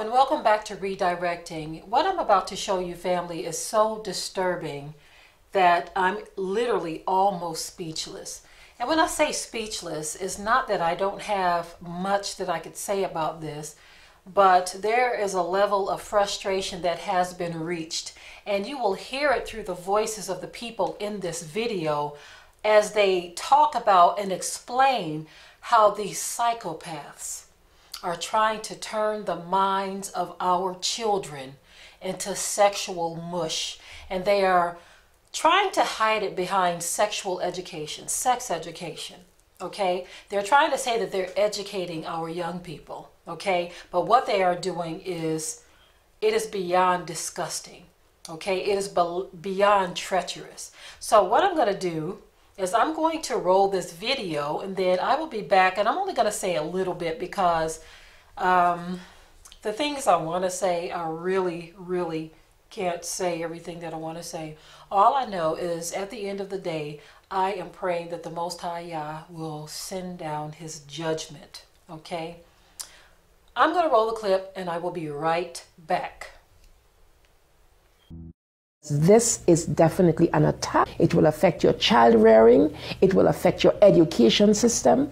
and welcome back to Redirecting. What I'm about to show you, family, is so disturbing that I'm literally almost speechless. And when I say speechless, it's not that I don't have much that I could say about this, but there is a level of frustration that has been reached. And you will hear it through the voices of the people in this video as they talk about and explain how these psychopaths are trying to turn the minds of our children into sexual mush. And they are trying to hide it behind sexual education, sex education, okay? They're trying to say that they're educating our young people, okay? But what they are doing is, it is beyond disgusting, okay? It is beyond treacherous. So what I'm gonna do is I'm going to roll this video, and then I will be back, and I'm only gonna say a little bit because the things I wanna say are really can't say everything that I want to say. All I know is at the end of the day, I am praying that the Most High Yah will send down his judgment, okay? I'm going to roll the clip and I will be right back. This is definitely an attack. It will affect your child rearing. It will affect your education system.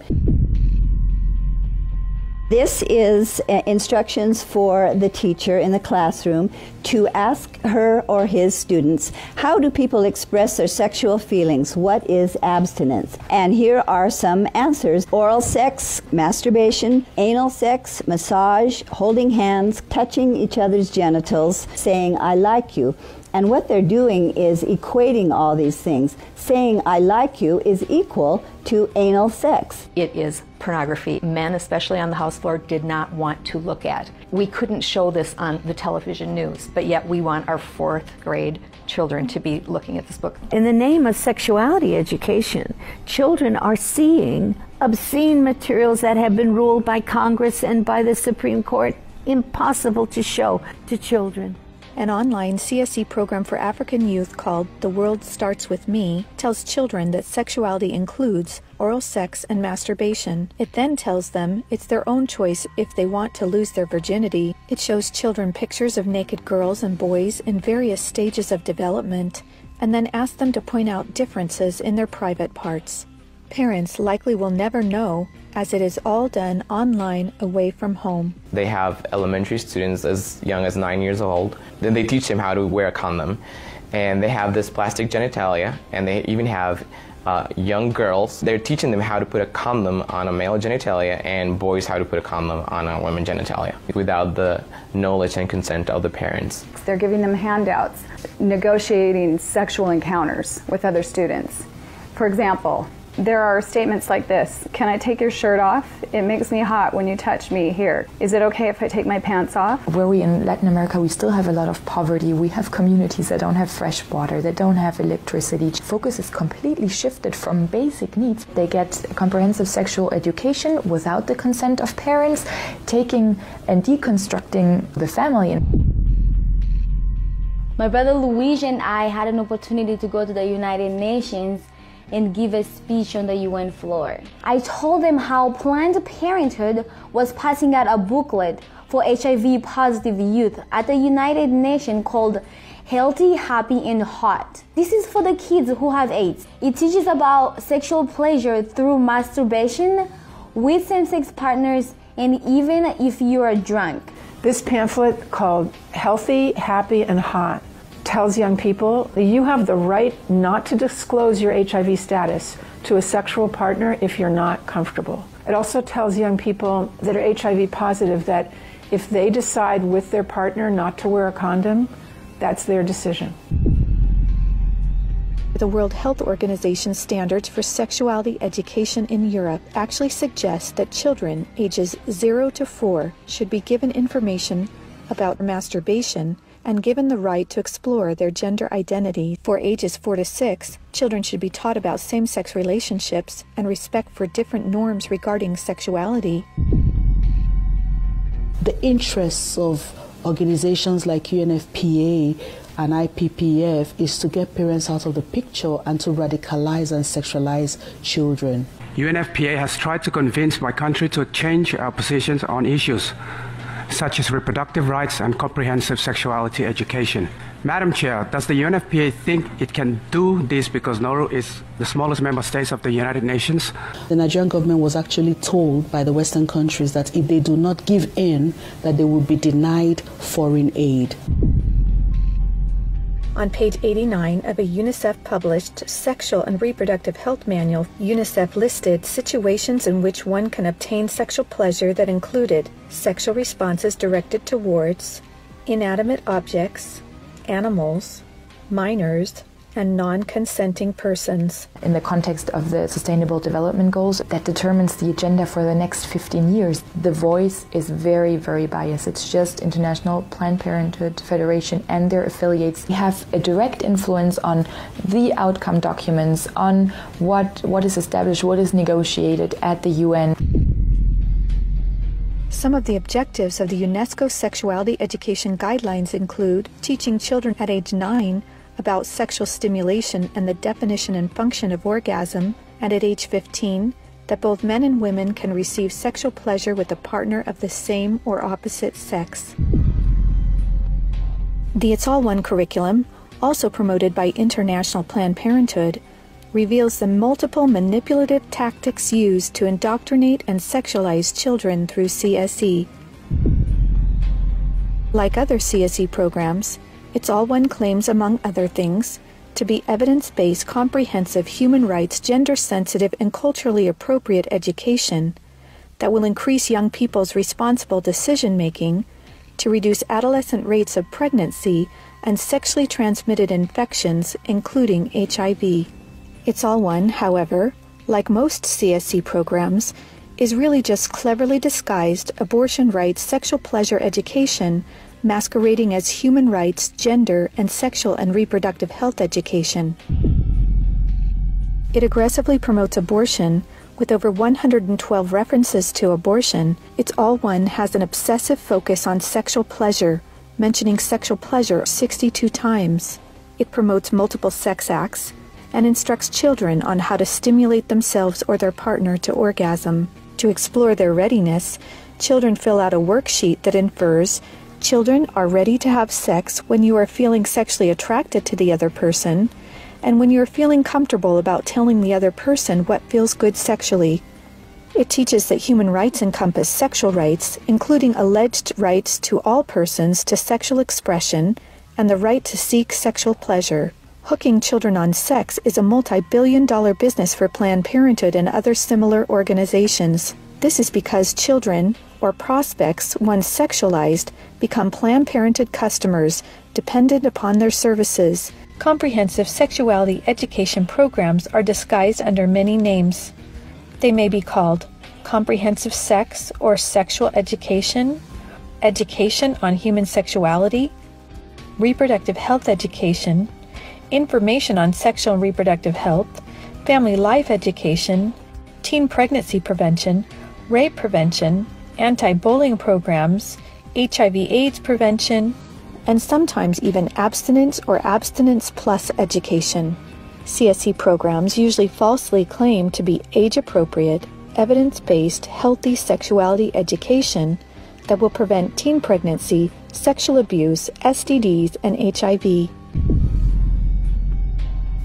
This is instructions for the teacher in the classroom to ask her or his students, how do people express their sexual feelings? What is abstinence? And here are some answers. Oral sex, masturbation, anal sex, massage, holding hands, touching each other's genitals, saying, I like you. And what they're doing is equating all these things. Saying, I like you is equal to anal sex. It is pornography. Men, especially on the House floor, did not want to look at. We couldn't show this on the television news, but yet we want our 4th grade children to be looking at this book. In the name of sexuality education, children are seeing obscene materials that have been ruled by Congress and by the Supreme Court impossible to show to children. An online CSE program for African youth called The World Starts With Me tells children that sexuality includes oral sex and masturbation. It then tells them it's their own choice if they want to lose their virginity. It shows children pictures of naked girls and boys in various stages of development, and then asks them to point out differences in their private parts. Parents likely will never know, as it is all done online away from home. They have elementary students as young as 9 years old. Then they teach them how to wear a condom. And they have this plastic genitalia, and they even have young girls. They're teaching them how to put a condom on a male genitalia and boys how to put a condom on a woman's genitalia without the knowledge and consent of the parents. They're giving them handouts, negotiating sexual encounters with other students. For example, there are statements like this: can I take your shirt off? It makes me hot when you touch me here. Is it okay if I take my pants off? Where we in Latin America, we still have a lot of poverty. We have communities that don't have fresh water, that don't have electricity. Focus is completely shifted from basic needs. They get comprehensive sexual education without the consent of parents, taking and deconstructing the family. My brother Luigi and I had an opportunity to go to the United Nations and give a speech on the UN floor. I told them how Planned Parenthood was passing out a booklet for HIV positive youth at the United Nations called Healthy, Happy, and Hot. This is for the kids who have AIDS. It teaches about sexual pleasure through masturbation, with same-sex partners, and even if you are drunk. This pamphlet called Healthy, Happy, and Hot tells young people that you have the right not to disclose your HIV status to a sexual partner if you're not comfortable. It also tells young people that are HIV positive that if they decide with their partner not to wear a condom, that's their decision. The World Health Organization standards for sexuality education in Europe actually suggest that children ages 0 to 4 should be given information about masturbation and given the right to explore their gender identity. For ages 4 to 6, children should be taught about same-sex relationships and respect for different norms regarding sexuality. The interests of organizations like UNFPA and IPPF is to get parents out of the picture and to radicalize and sexualize children. UNFPA has tried to convince my country to change our positions on issues such as reproductive rights and comprehensive sexuality education. Madam Chair, does the UNFPA think it can do this because Nauru is the smallest member state of the United Nations? The Nigerian government was actually told by the Western countries that if they do not give in, that they will be denied foreign aid. On page 89 of a UNICEF-published Sexual and Reproductive Health Manual, UNICEF listed situations in which one can obtain sexual pleasure that included sexual responses directed towards inanimate objects, animals, minors, and non-consenting persons. In the context of the Sustainable Development Goals that determines the agenda for the next 15 years, the voice is very, very biased. It's just International Planned Parenthood Federation and their affiliates have a direct influence on the outcome documents, on what is established, what is negotiated at the UN. Some of the objectives of the UNESCO Sexuality Education Guidelines include teaching children at age 9 about sexual stimulation and the definition and function of orgasm, and at age 15, that both men and women can receive sexual pleasure with a partner of the same or opposite sex. The It's All One curriculum, also promoted by International Planned Parenthood, reveals the multiple manipulative tactics used to indoctrinate and sexualize children through CSE. Like other CSE programs, It's All One claims, among other things, to be evidence-based, comprehensive, human rights, gender-sensitive, and culturally appropriate education that will increase young people's responsible decision-making, to reduce adolescent rates of pregnancy and sexually transmitted infections, including HIV. It's All One, however, like most CSE programs, is really just cleverly disguised abortion rights, sexual pleasure education, masquerading as human rights, gender, and sexual and reproductive health education. It aggressively promotes abortion, with over 112 references to abortion. It's All One has an obsessive focus on sexual pleasure, mentioning sexual pleasure 62 times. It promotes multiple sex acts and instructs children on how to stimulate themselves or their partner to orgasm. To explore their readiness, children fill out a worksheet that infers children are ready to have sex when you are feeling sexually attracted to the other person, and when you're feeling comfortable about telling the other person what feels good sexually. It teaches that human rights encompass sexual rights, including alleged rights to all persons to sexual expression and the right to seek sexual pleasure. Hooking children on sex is a multi-billion-dollar business for Planned Parenthood and other similar organizations. This is because children, or prospects, once sexualized, become Planned Parenthood customers, dependent upon their services. Comprehensive sexuality education programs are disguised under many names. They may be called comprehensive sex or sexual education, education on human sexuality, reproductive health education, information on sexual and reproductive health, family life education, teen pregnancy prevention, rape prevention, anti-bullying programs, HIV/AIDS prevention, and sometimes even abstinence or abstinence plus education. CSE programs usually falsely claim to be age-appropriate, evidence-based, healthy sexuality education that will prevent teen pregnancy, sexual abuse, STDs, and HIV.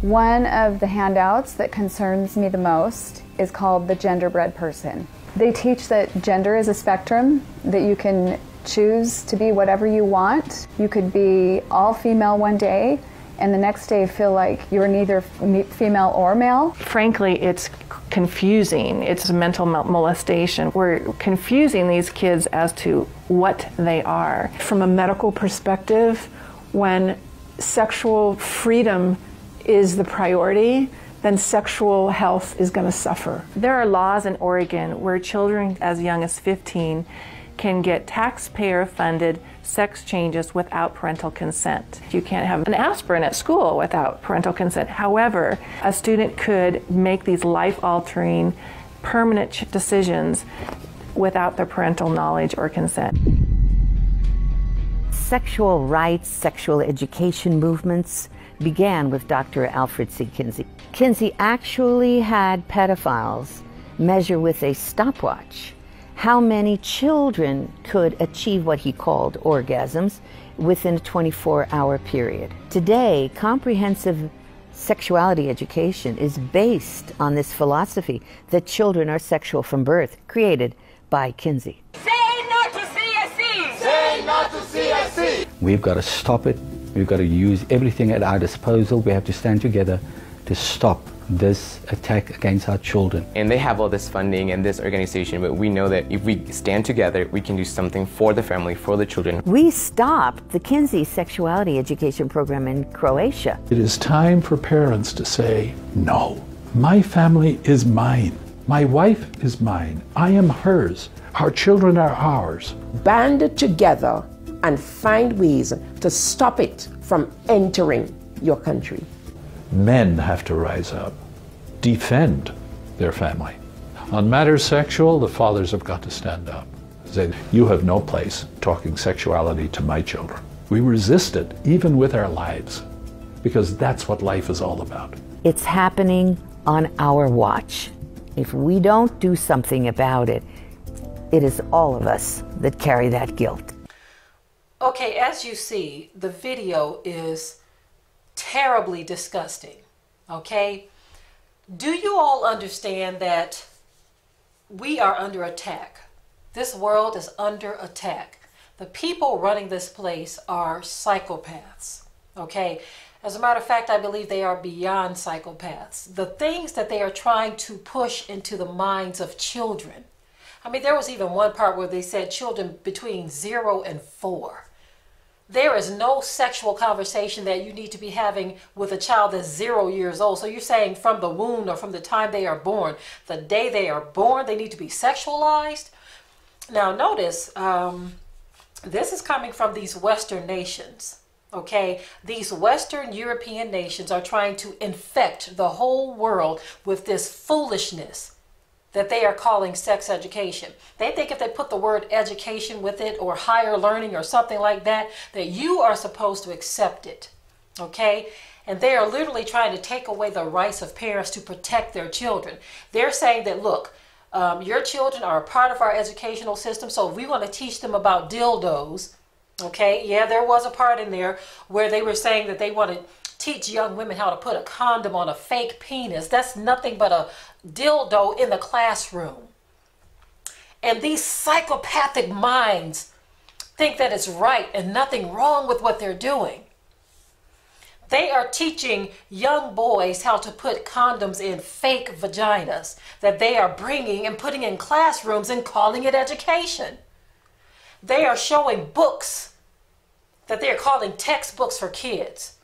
One of the handouts that concerns me the most is called the Genderbread Person. They teach that gender is a spectrum, that you can choose to be whatever you want. You could be all female one day and the next day feel like you're neither female or male. Frankly, it's confusing. It's mental molestation. We're confusing these kids as to what they are. From a medical perspective, when sexual freedom is the priority, then sexual health is going to suffer. There are laws in Oregon where children as young as 15 can get taxpayer-funded sex changes without parental consent. You can't have an aspirin at school without parental consent. However, a student could make these life-altering, permanent decisions without their parental knowledge or consent. Sexual rights, sexual education movements began with Dr. Alfred C. Kinsey. Kinsey actually had pedophiles measure with a stopwatch how many children could achieve what he called orgasms within a 24-hour period. Today, comprehensive sexuality education is based on this philosophy that children are sexual from birth, created by Kinsey. Say no to CSC! Say no to CSC! We've got to stop it. We've got to use everything at our disposal. We have to stand together to stop this attack against our children. And they have all this funding and this organization, but we know that if we stand together, we can do something for the family, for the children. We stopped the Kinsey sexuality education program in Croatia. It is time for parents to say, no, my family is mine. My wife is mine. I am hers. Our children are ours. Band together and find ways to stop it from entering your country. Men have to rise up, defend their family. On matters sexual, the fathers have got to stand up. Say, you have no place talking sexuality to my children. We resist it, even with our lives, because that's what life is all about. It's happening on our watch. If we don't do something about it, it is all of us that carry that guilt. Okay, as you see, the video is terribly disgusting, okay? Do you all understand that we are under attack? This world is under attack. The people running this place are psychopaths, okay? As a matter of fact, I believe they are beyond psychopaths. The things that they are trying to push into the minds of children. I mean, there was even one part where they said children between 0 and 4. There is no sexual conversation that you need to be having with a child that's 0 years old. So you're saying from the womb or from the time they are born, the day they are born, they need to be sexualized? Now notice, this is coming from these Western nations, okay? These Western European nations are trying to infect the whole world with this foolishness that they are calling sex education. They think if they put the word education with it or higher learning or something like that, that you are supposed to accept it, okay? And they are literally trying to take away the rights of parents to protect their children. They're saying that, look, your children are a part of our educational system, so if we want to teach them about dildos, okay, yeah, there was a part in there where they were saying that they want to teach young women how to put a condom on a fake penis. That's nothing but a dildo in the classroom. And these psychopathic minds think that it's right and nothing wrong with what they're doing. They are teaching young boys how to put condoms in fake vaginas that they are bringing and putting in classrooms and calling it education. They are showing books that they are calling textbooks for kids,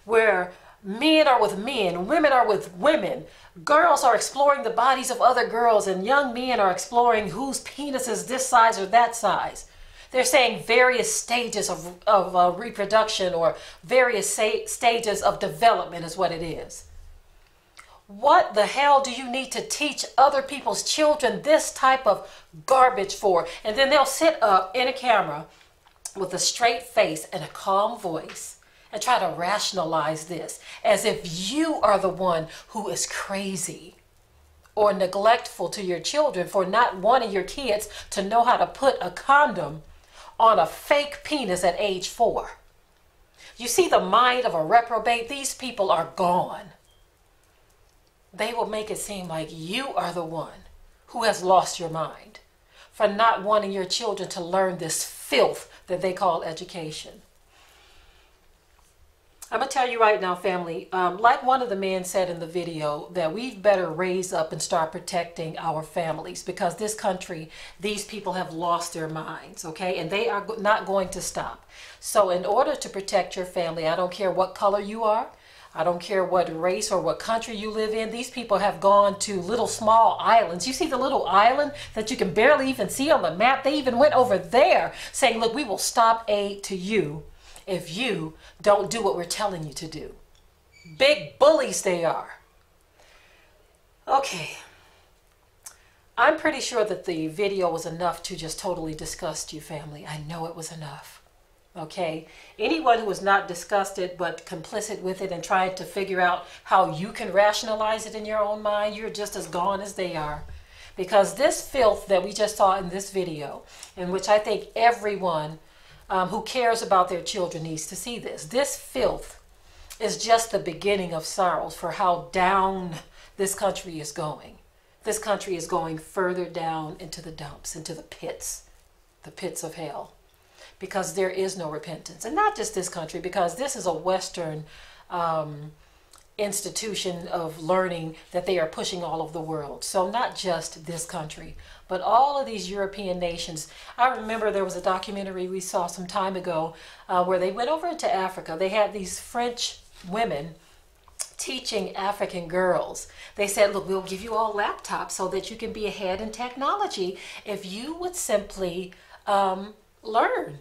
where men are with men, women are with women, girls are exploring the bodies of other girls, and young men are exploring whose penis is this size or that size. They're saying various stages of reproduction or various stages of development is what it is. What the hell do you need to teach other people's children this type of garbage for? And then they'll sit up in a camera with a straight face and a calm voice and try to rationalize this as if you are the one who is crazy or neglectful to your children for not wanting your kids to know how to put a condom on a fake penis at age 4. You see the mind of a reprobate? These people are gone. They will make it seem like you are the one who has lost your mind for not wanting your children to learn this filth that they call education. I'm going to tell you right now, family, like one of the men said in the video, that we'd better raise up and start protecting our families, because this country, these people have lost their minds, okay? And they are not going to stop. So in order to protect your family, I don't care what color you are, I don't care what race or what country you live in, these people have gone to little small islands. You see the little island that you can barely even see on the map? They even went over there saying, look, we will stop aid to you if you don't do what we're telling you to do. Big bullies they are. Okay. I'm pretty sure that the video was enough to just totally disgust you, family. I know it was enough. Okay? Anyone who is not disgusted but complicit with it and trying to figure out how you can rationalize it in your own mind, you're just as gone as they are. Because this filth that we just saw in this video, in which I think everyone who cares about their children needs to see this filth is just the beginning of sorrows for how down this country is going. This country is going further down into the dumps, into the pits of hell, because there is no repentance. And not just this country, because this is a Western institution of learning that they are pushing all over the world. So not just this country, but all of these European nations. I remember there was a documentary we saw some time ago where they went over into Africa. They had these French women teaching African girls. They said, look, we'll give you all laptops so that you can be ahead in technology if you would simply learn.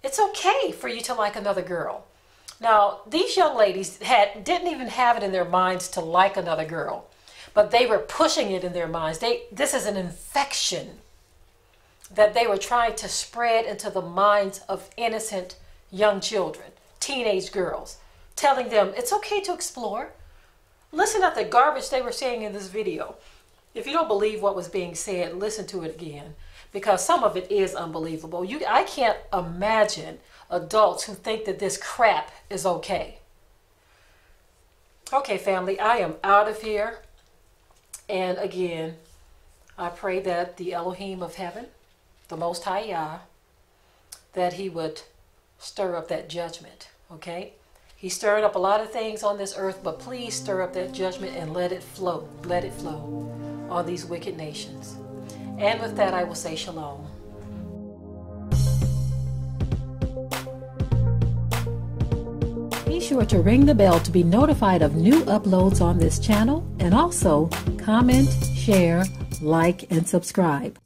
It's okay for you to like another girl. Now, these young ladies didn't even have it in their minds to like another girl, but they were pushing it in their minds. This is an infection that they were trying to spread into the minds of innocent young children, teenage girls, telling them it's okay to explore. Listen at the garbage they were saying in this video. If you don't believe what was being said, listen to it again, because some of it is unbelievable. I can't imagine adults who think that this crap is okay. Okay, family, I am out of here. And again, I pray that the Elohim of heaven, the Most High Yah, that he would stir up that judgment, okay? He stirred up a lot of things on this earth, but please stir up that judgment and let it flow on these wicked nations. And with that, I will say shalom. Be sure to ring the bell to be notified of new uploads on this channel, and also comment, share, like, and subscribe.